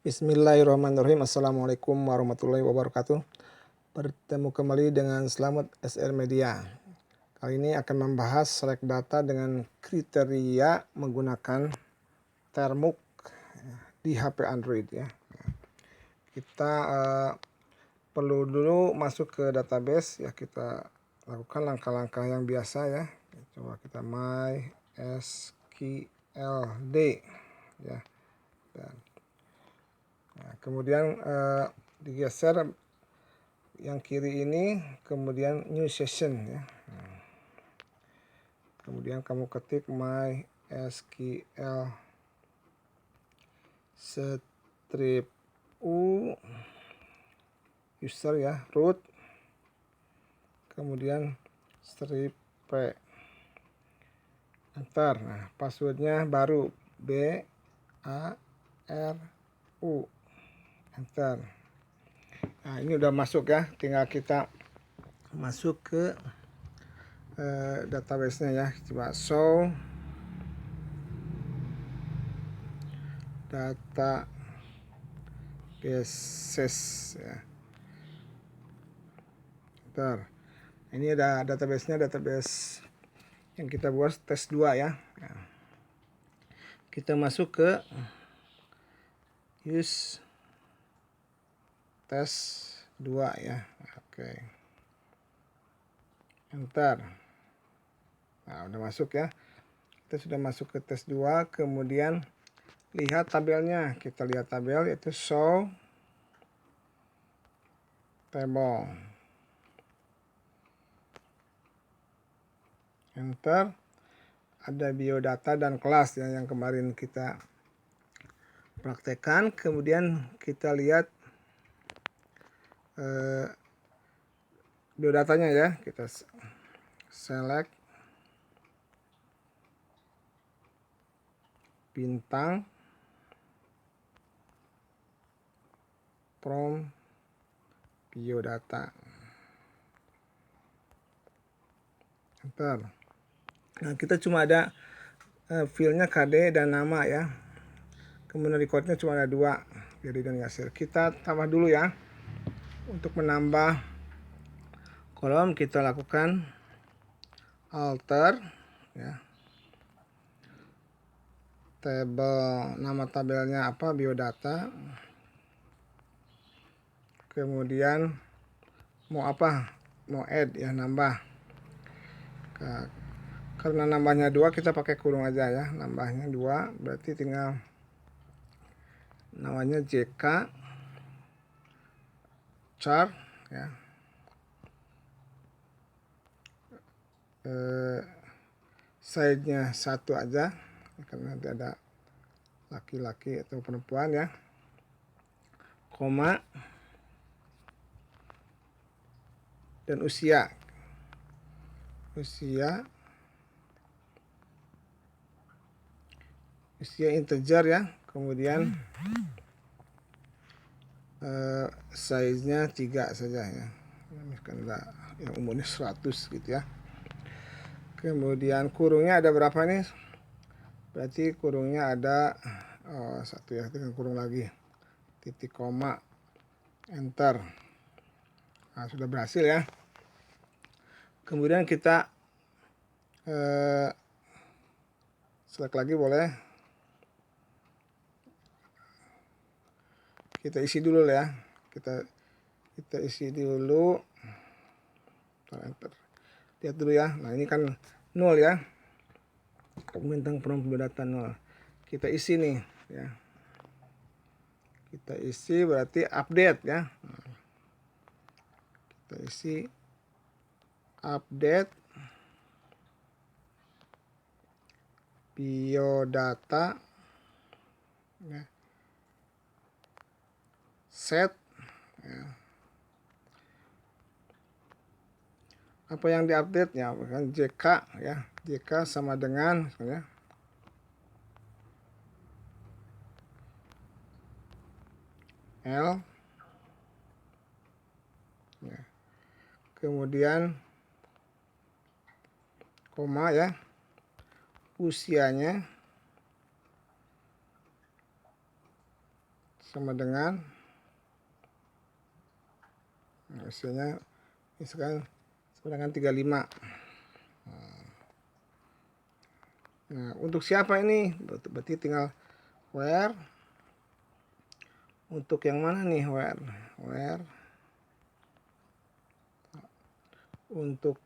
Bismillahirrahmanirrahim. Assalamualaikum warahmatullahi wabarakatuh. Bertemu kembali dengan Selamat SR Media. Kali ini akan membahas select data dengan kriteria menggunakan Termux di HP Android ya. Kita perlu dulu masuk ke database ya, kita lakukan langkah-langkah yang biasa ya. Coba kita MySQLD ya. Dan nah, kemudian digeser yang kiri ini, kemudian new session ya. Kemudian kamu ketik MySQL strip U user ya, root, kemudian strip P, enter. Nah, passwordnya baru BARU, enter. Nah, ini udah masuk ya, tinggal kita masuk ke database-nya ya. Coba show databases ya. Bentar. Ini ada database-nya, database yang kita buat tes 2 ya. Kita masuk ke use tes 2 ya. Oke. Enter. Nah, udah masuk ya. Kita sudah masuk ke tes 2, kemudian lihat tabelnya. Kita lihat tabel, yaitu show table. Enter. Ada biodata dan kelas ya, yang kemarin kita praktekkan. Kemudian kita lihat biodatanya ya. Kita select bintang from biodata. Enter. Nah, kita cuma ada filenya KD dan nama ya. Kemudian recordnya cuma ada 2, jadi dan hasil. Kita tambah dulu ya. Untuk menambah kolom kita lakukan alter ya. Table, nama tabelnya apa, biodata. Kemudian mau apa, mau add ya, nambah. Karena nambahnya 2, kita pakai kurung aja ya. Nambahnya 2 berarti tinggal namanya JK chart ya. Size-nya 1 aja karena nanti ada laki-laki atau perempuan ya. Koma dan usia integer ya. Kemudian size-nya 3 saja ya. Misalkan yang umurnya 100 gitu ya. Kemudian kurungnya ada berapa nih? Berarti kurungnya ada 1 ya, kita kurung lagi. Titik koma, enter. Nah, sudah berhasil ya. Kemudian kita select lagi boleh. Kita isi dulu ya. Kita isi dulu. Enter. Lihat dulu ya. Nah, ini kan 0 ya. Bintang from biodata 0. Kita isi nih ya. Kita isi berarti update ya. Kita isi update biodata ya. Set ya. Apa yang diupdate ya, kan JK ya. JK sama dengan ya, L ya. Kemudian koma ya, usianya sama dengan usianya misalkan sama dengan 35. Nah, untuk siapa ini? Berarti tinggal where. Untuk yang mana nih where? Where untuk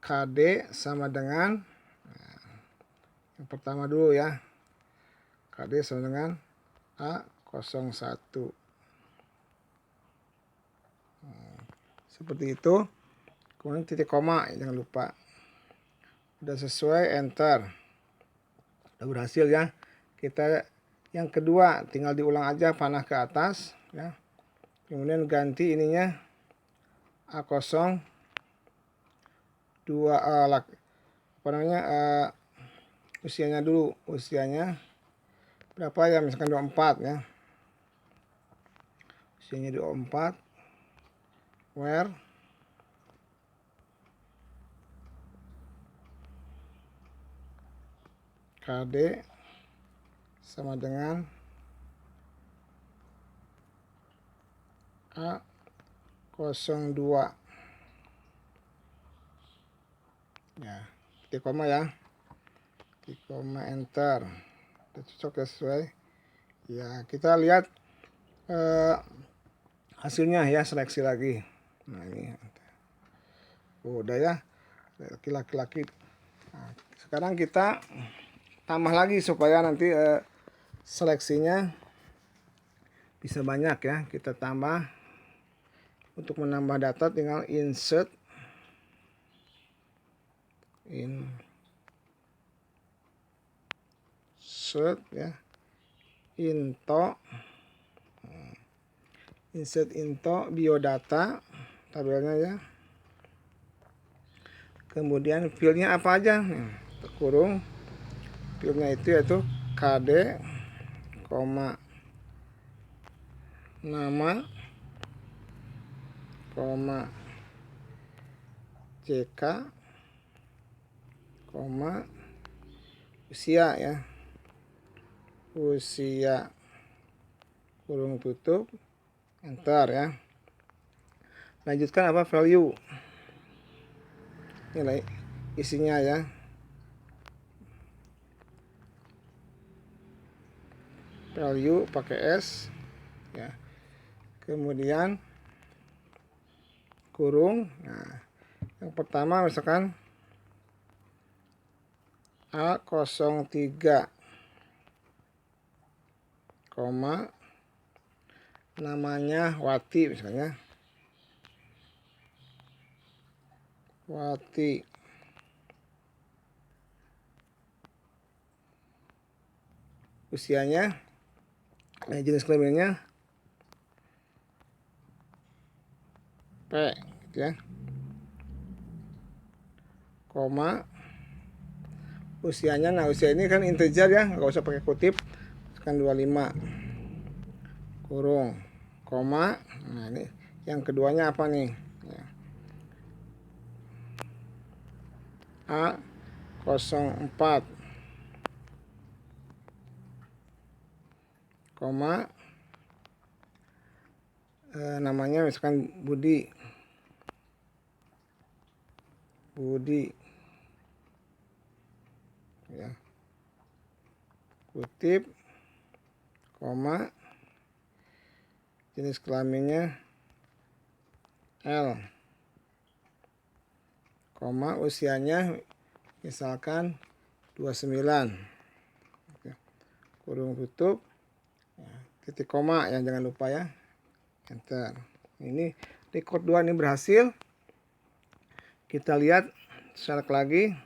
KD sama dengan yang pertama dulu ya. KD sama dengan A01. Seperti itu. Kemudian titik koma, jangan lupa. Udah sesuai, enter. Udah berhasil ya. Kita yang kedua tinggal diulang aja panah ke atas ya. Kemudian ganti ininya A02 apa namanya usianya dulu. Usianya berapa ya, misalkan 24 ya. Usianya 24. Where KD sama dengan A02 ya, titik koma ya, titik koma, enter. Udah cocok ya, sesuai ya. Kita lihat hasilnya ya, seleksi lagi. Nah ini udah ya, laki-laki. Nah, sekarang kita tambah lagi supaya nanti seleksinya bisa banyak ya. Kita tambah. Untuk menambah data tinggal insert ya, insert into biodata tabelnya ya. Kemudian fieldnya apa aja, kurung fieldnya itu yaitu KD, nama, CK, usia ya, usia kurung tutup, enter ya. Lanjutkan apa, value, nilai isinya ya, value pakai S ya. Kemudian kurung. Nah, yang pertama misalkan A03, namanya Wati misalnya, Wati, usianya, jenis kelaminnya P gitu ya, usianya. Nah, usia ini kan integer ya, nggak usah pakai kutip, kan 25, kurung, nah ini yang keduanya apa nih ya. A04, namanya misalkan Budi ya, kutip, jenis kelaminnya L, usianya misalkan 29, kurung tutup ya, titik koma ya, jangan lupa ya, enter. Ini record 2 ini berhasil. Kita lihat, select lagi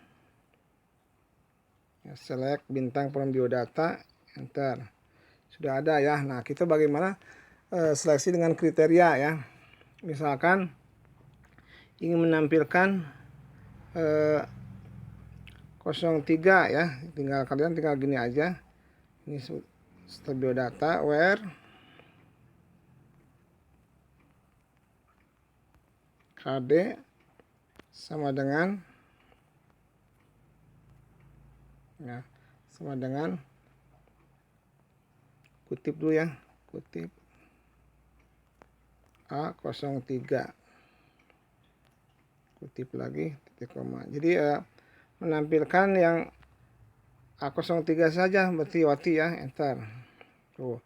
ya, select bintang from biodata, enter. Sudah ada ya. Nah, kita bagaimana seleksi dengan kriteria ya. Misalkan ingin menampilkan 03 ya, kalian tinggal gini aja. Ini setelah biodata, where KD sama dengan ya, sama dengan kutip dulu ya, kutip A03, kutip lagi titik koma. Jadi menampilkan yang A03 saja, berarti Watia, enter. Tuh,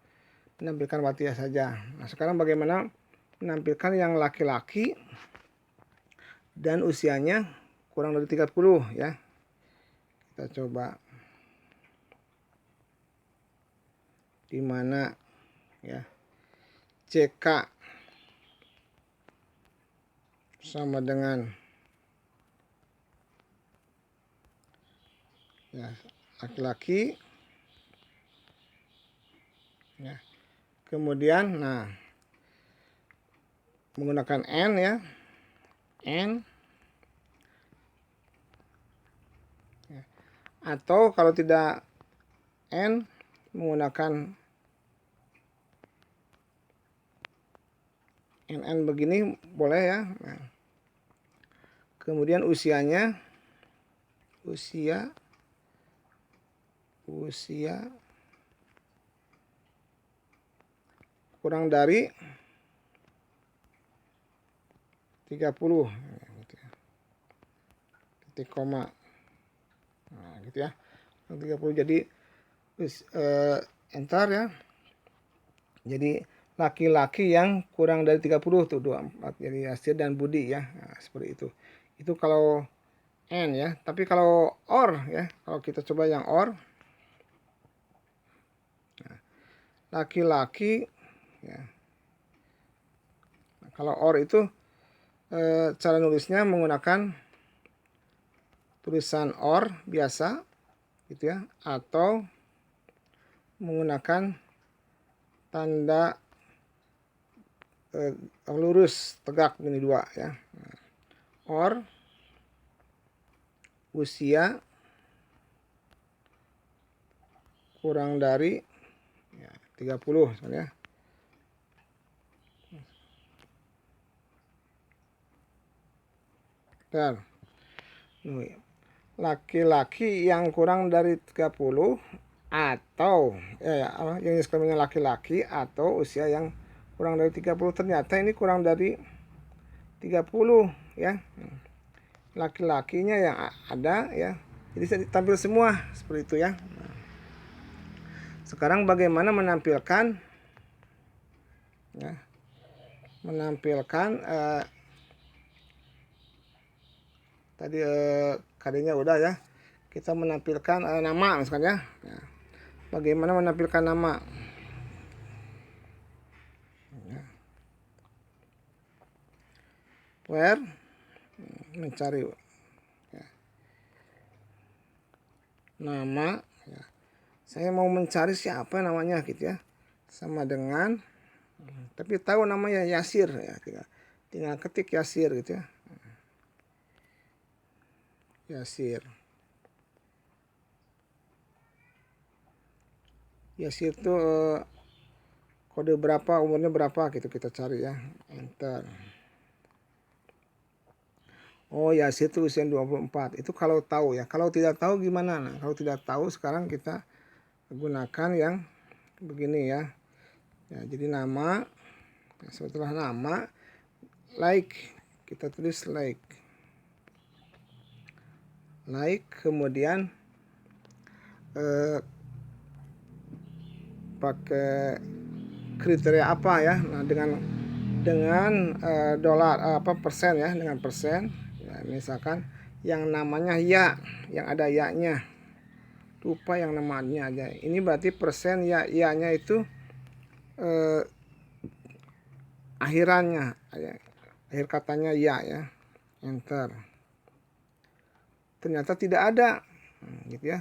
menampilkan Watia saja. Nah, sekarang bagaimana menampilkan yang laki-laki dan usianya kurang dari 30 ya. Kita coba di mana ya, CK sama dengan ya laki-laki ya. Kemudian nah menggunakan N ya, N ya. Atau kalau tidak N menggunakan NN begini boleh ya. Nah, kemudian usianya usia kurang dari 30 gitu ya. Titik koma. Nah, gitu ya. 30 jadi enter ya. Jadi laki-laki yang kurang dari 30 tuh 24. Jadi Yasir dan Budi ya. Nah, seperti itu. Itu kalau N ya. Tapi kalau OR ya, kalau kita coba yang OR, laki-laki ya. Nah, kalau OR itu cara nulisnya menggunakan tulisan OR biasa gitu ya, atau menggunakan tanda lurus tegak ini dua ya. OR usia kurang dari ya, 30 misalnya. Dan laki-laki yang kurang dari 30 atau yang disebutnya laki-laki atau usia yang kurang dari 30, ternyata ini kurang dari 30 ya. Laki-lakinya yang ada ya. Jadi tampil semua seperti itu ya. Sekarang bagaimana menampilkan ya, tadi KD-nya udah ya. Kita menampilkan nama misalnya ya. Bagaimana menampilkan nama ya. Where mencari ya. Nama ya. Saya mau mencari siapa namanya gitu ya, sama dengan tapi tahu namanya Yasir ya, tinggal ketik Yasir gitu ya. Yasir itu kode berapa, umurnya berapa gitu kita cari ya, enter. Oh Yasir itu usia 24, itu kalau tahu ya. Kalau tidak tahu gimana? Nah, kalau tidak tahu sekarang kita gunakan yang begini ya. Ya jadi nama, setelah nama like, kita tulis like, kemudian pakai kriteria apa ya. Nah dengan dolar persen ya, dengan persen ya, misalkan yang namanya ya, yang ada ya-nya, lupa yang namanya aja, ini berarti persen ya-nya itu akhirannya ya, akhir katanya ya, enter. Ternyata tidak ada gitu ya,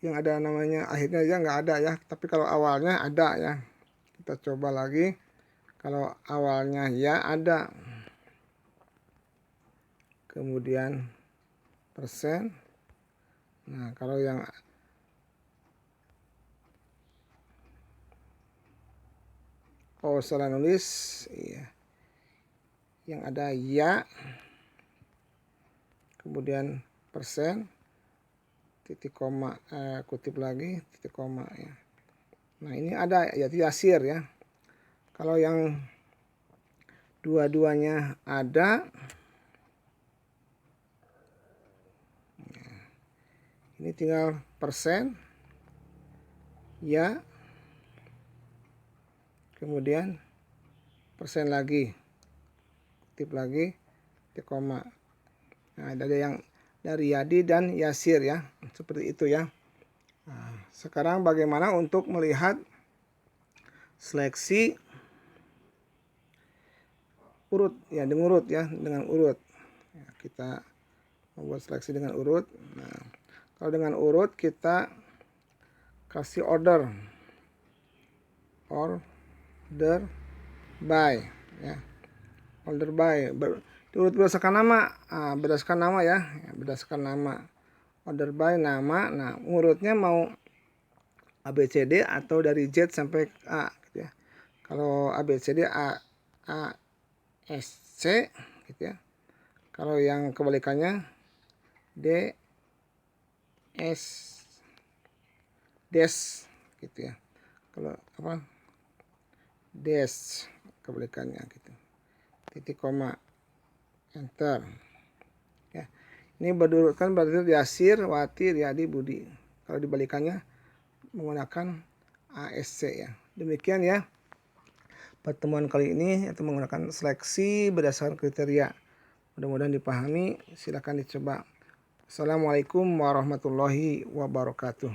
yang ada namanya akhirnya ya nggak ada ya, tapi kalau awalnya ada ya. Kita coba lagi, kalau awalnya ya ada, kemudian persen. Nah kalau yang salah nulis iya, yang ada ya, kemudian persen, titik koma, kutip lagi, titik koma ya, Nah ini ada yaitu Yasir ya. Kalau yang dua-duanya ada, ini tinggal persen ya, kemudian persen lagi, tip lagi, titik koma. Nah ada yang dari Yadi dan Yasir ya, seperti itu ya. Nah, sekarang bagaimana untuk melihat seleksi urut ya, dengan urut ya, kita membuat seleksi dengan urut. Nah kalau dengan urut kita kasih order by ya, order by urut berdasarkan nama. Berdasarkan nama ya, berdasarkan nama, order by nama. Nah urutnya mau ABCD atau dari Z sampai A gitu ya. Kalau ABCD A S C gitu ya. Kalau yang kebalikannya D S des gitu ya. Kalau apa? Des kebalikannya gitu. Titik koma, enter. Ya. Ini berdurutkan berarti Yasir, Wati, Riyadi, Budi. Kalau dibalikannya menggunakan ASC ya. Demikian ya pertemuan kali ini, yaitu menggunakan seleksi berdasarkan kriteria. Mudah-mudahan dipahami, silakan dicoba. Assalamualaikum warahmatullahi wabarakatuh.